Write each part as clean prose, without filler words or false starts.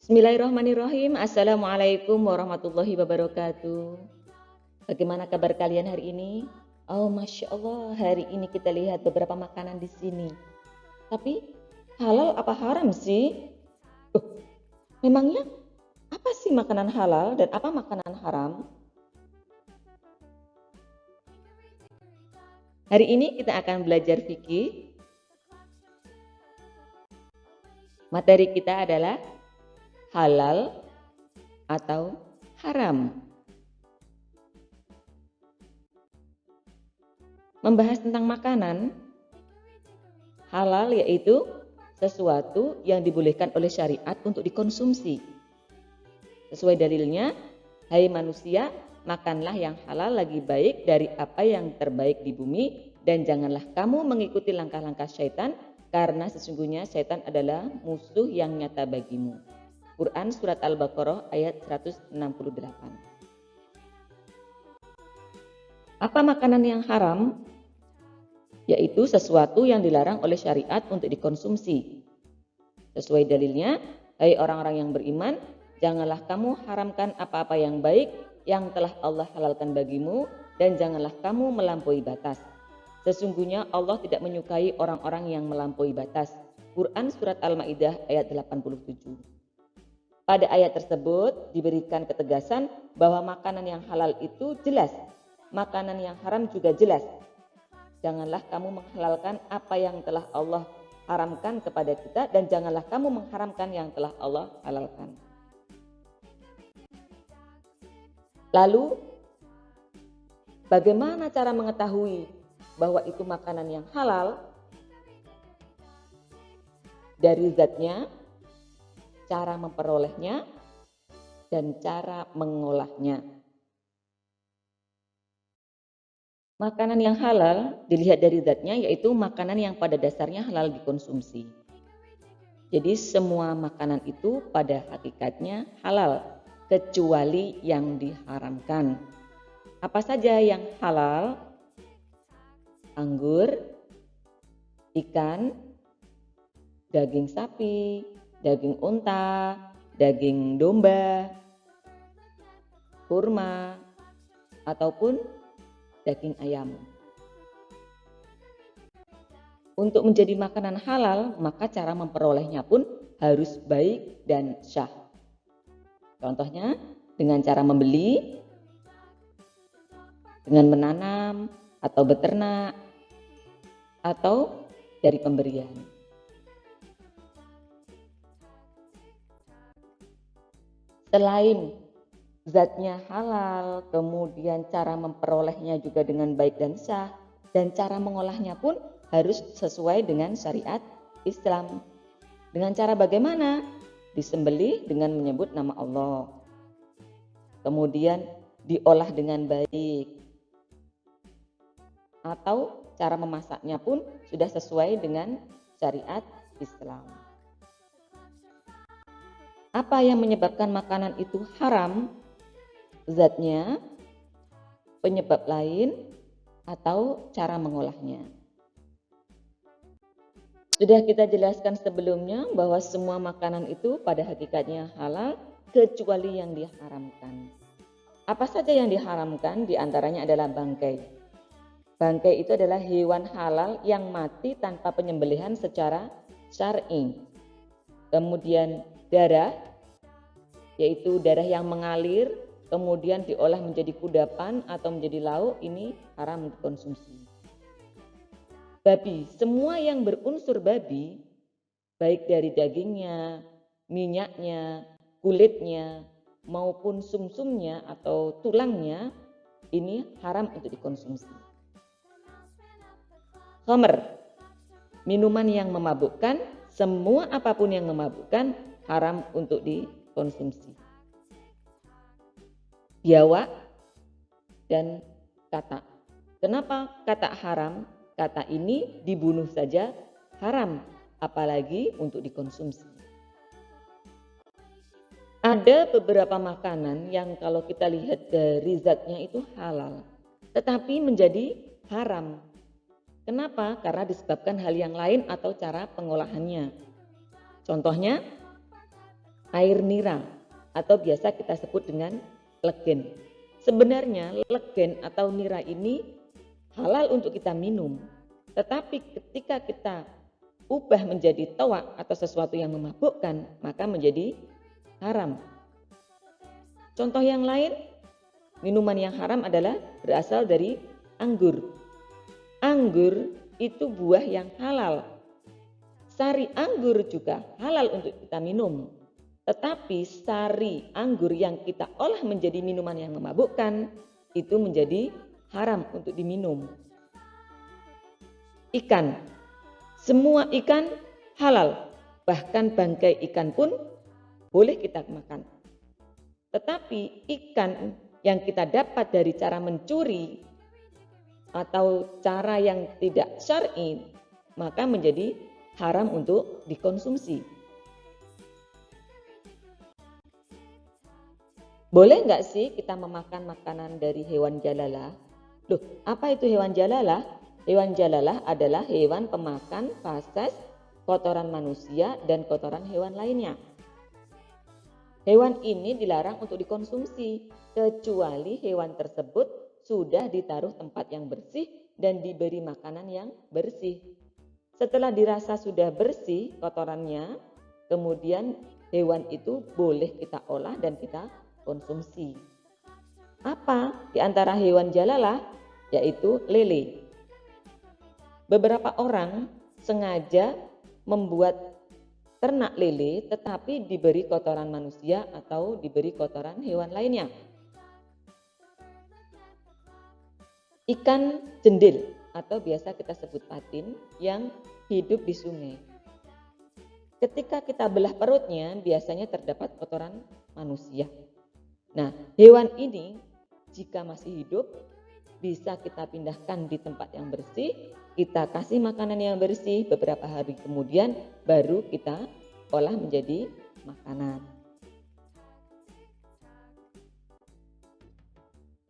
Bismillahirrahmanirrahim. Assalamualaikum warahmatullahi wabarakatuh. Bagaimana kabar kalian hari ini? Oh, Masya Allah, hari ini kita lihat beberapa makanan di sini. Tapi halal apa haram sih? Memangnya apa sih makanan halal dan apa makanan haram? Hari ini kita akan belajar fikih. Materi kita adalah halal atau haram. Membahas tentang makanan, halal yaitu sesuatu yang dibolehkan oleh syariat untuk dikonsumsi. Sesuai dalilnya, hai manusia, makanlah yang halal lagi baik dari apa yang terbaik di bumi, dan janganlah kamu mengikuti langkah-langkah syaitan, karena sesungguhnya syaitan adalah musuh yang nyata bagimu. Quran Surat Al-Baqarah ayat 168. Apa makanan yang haram? Yaitu sesuatu yang dilarang oleh syariat untuk dikonsumsi. Sesuai dalilnya, hai orang-orang yang beriman, janganlah kamu haramkan apa-apa yang baik yang telah Allah halalkan bagimu, dan janganlah kamu melampaui batas. Sesungguhnya Allah tidak menyukai orang-orang yang melampaui batas. Quran Surat Al-Ma'idah ayat 87. Pada ayat tersebut diberikan ketegasan bahwa makanan yang halal itu jelas, makanan yang haram juga jelas. Janganlah kamu menghalalkan apa yang telah Allah haramkan kepada kita, dan janganlah kamu mengharamkan yang telah Allah halalkan. Lalu, bagaimana cara mengetahui bahwa itu makanan yang halal? Dari zatnya, cara memperolehnya, dan cara mengolahnya. Makanan yang halal dilihat dari zatnya, yaitu makanan yang pada dasarnya halal dikonsumsi. Jadi semua makanan itu pada hakikatnya halal, kecuali yang diharamkan. Apa saja yang halal? Anggur, ikan, daging sapi, daging unta, daging domba, kurma, ataupun daging ayam. Untuk menjadi makanan halal, maka cara memperolehnya pun harus baik dan syah. Contohnya dengan cara membeli, dengan menanam atau beternak, atau dari pemberian. Selain zatnya halal, kemudian cara memperolehnya juga dengan baik dan sah, dan cara mengolahnya pun harus sesuai dengan syariat Islam. Dengan cara bagaimana? Disembelih dengan menyebut nama Allah. Kemudian diolah dengan baik. Atau cara memasaknya pun sudah sesuai dengan syariat Islam. Apa yang menyebabkan makanan itu haram? Zatnya, penyebab lain, atau cara mengolahnya. Sudah kita jelaskan sebelumnya bahwa semua makanan itu pada hakikatnya halal, kecuali yang diharamkan. Apa saja yang diharamkan? Di antaranya adalah bangkai. Bangkai itu adalah hewan halal yang mati tanpa penyembelihan secara syar'i. Kemudian darah, yaitu darah yang mengalir, kemudian diolah menjadi kudapan atau menjadi lauk, ini haram dikonsumsi. Babi, semua yang berunsur babi, baik dari dagingnya, minyaknya, kulitnya, maupun sumsumnya atau tulangnya, ini haram untuk dikonsumsi. Khamr, minuman yang memabukkan, semua apapun yang memabukkan haram untuk dikonsumsi. Biawak dan katak. Kenapa katak haram? Katak ini dibunuh saja haram, apalagi untuk dikonsumsi. Ada beberapa makanan yang kalau kita lihat dari zatnya itu halal, tetapi menjadi haram. Kenapa? Karena disebabkan hal yang lain atau cara pengolahannya. Contohnya, air nira atau biasa kita sebut dengan legen. Sebenarnya legen atau nira ini halal untuk kita minum, tetapi ketika kita ubah menjadi tawak atau sesuatu yang memabukkan, maka menjadi haram. Contoh yang lain, minuman yang haram adalah berasal dari anggur. Anggur itu buah yang halal. Sari anggur juga halal untuk kita minum. Tetapi sari anggur yang kita olah menjadi minuman yang memabukkan, itu menjadi haram untuk diminum. Ikan. Semua ikan halal. Bahkan bangkai ikan pun boleh kita makan. Tetapi ikan yang kita dapat dari cara mencuri atau cara yang tidak syar'i, maka menjadi haram untuk dikonsumsi. Boleh nggak sih kita memakan makanan dari hewan jalalah? Loh, apa itu hewan jalalah? Hewan jalalah adalah hewan pemakan fases, kotoran manusia, dan kotoran hewan lainnya. Hewan ini dilarang untuk dikonsumsi, kecuali hewan tersebut sudah ditaruh tempat yang bersih dan diberi makanan yang bersih. Setelah dirasa sudah bersih kotorannya, kemudian hewan itu boleh kita olah dan kita konsumsi. Apa di antara hewan jalalah? Yaitu lele. Beberapa orang sengaja membuat ternak lele tetapi diberi kotoran manusia atau diberi kotoran hewan lainnya. Ikan jendil atau biasa kita sebut patin yang hidup di sungai. Ketika kita belah perutnya biasanya terdapat kotoran manusia. Nah, hewan ini jika masih hidup bisa kita pindahkan di tempat yang bersih, kita kasih makanan yang bersih, beberapa hari kemudian baru kita olah menjadi makanan.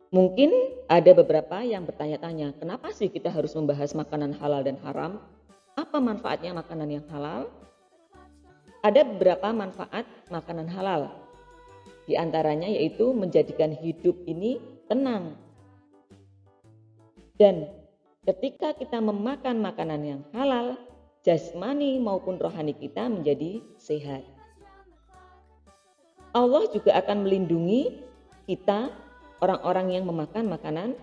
Mungkin ada beberapa yang bertanya-tanya, kenapa sih kita harus membahas makanan halal dan haram? Apa manfaatnya makanan yang halal? Ada beberapa manfaat makanan halal. Di antaranya yaitu menjadikan hidup ini tenang. Dan ketika kita memakan makanan yang halal, jasmani maupun rohani kita menjadi sehat. Allah juga akan melindungi kita, orang-orang yang memakan makanan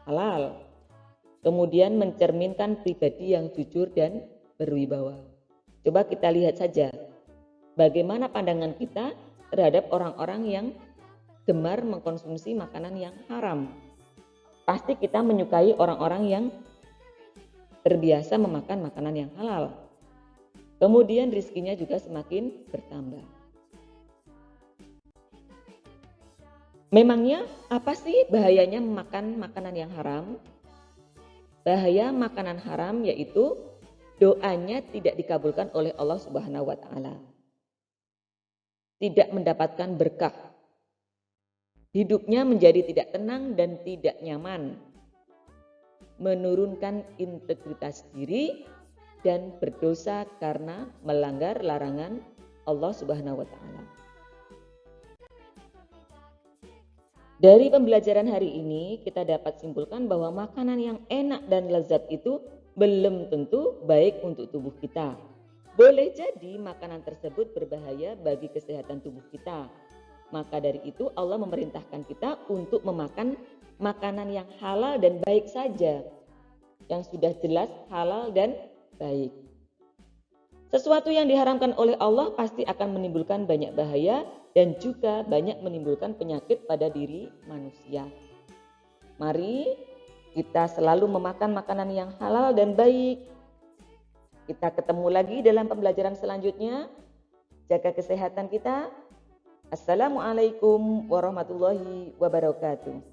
halal. Kemudian mencerminkan pribadi yang jujur dan berwibawa. Coba kita lihat saja bagaimana pandangan kita terhadap orang-orang yang gemar mengkonsumsi makanan yang haram. Pasti kita menyukai orang-orang yang terbiasa memakan makanan yang halal. Kemudian rizkinya juga semakin bertambah. Memangnya apa sih bahayanya memakan makanan yang haram? Bahaya makanan haram yaitu doanya tidak dikabulkan oleh Allah Subhanahu wa taala. Tidak mendapatkan berkah. Hidupnya menjadi tidak tenang dan tidak nyaman. Menurunkan integritas diri dan berdosa karena melanggar larangan Allah Subhanahu wa taala. Dari pembelajaran hari ini kita dapat simpulkan bahwa makanan yang enak dan lezat itu belum tentu baik untuk tubuh kita. Boleh jadi makanan tersebut berbahaya bagi kesehatan tubuh kita. Maka dari itu Allah memerintahkan kita untuk memakan makanan yang halal dan baik saja. Yang sudah jelas halal dan baik. Sesuatu yang diharamkan oleh Allah pasti akan menimbulkan banyak bahaya dan juga banyak menimbulkan penyakit pada diri manusia. Mari kita selalu memakan makanan yang halal dan baik. Kita ketemu lagi dalam pembelajaran selanjutnya. Jaga kesehatan kita. Assalamualaikum warahmatullahi wabarakatuh.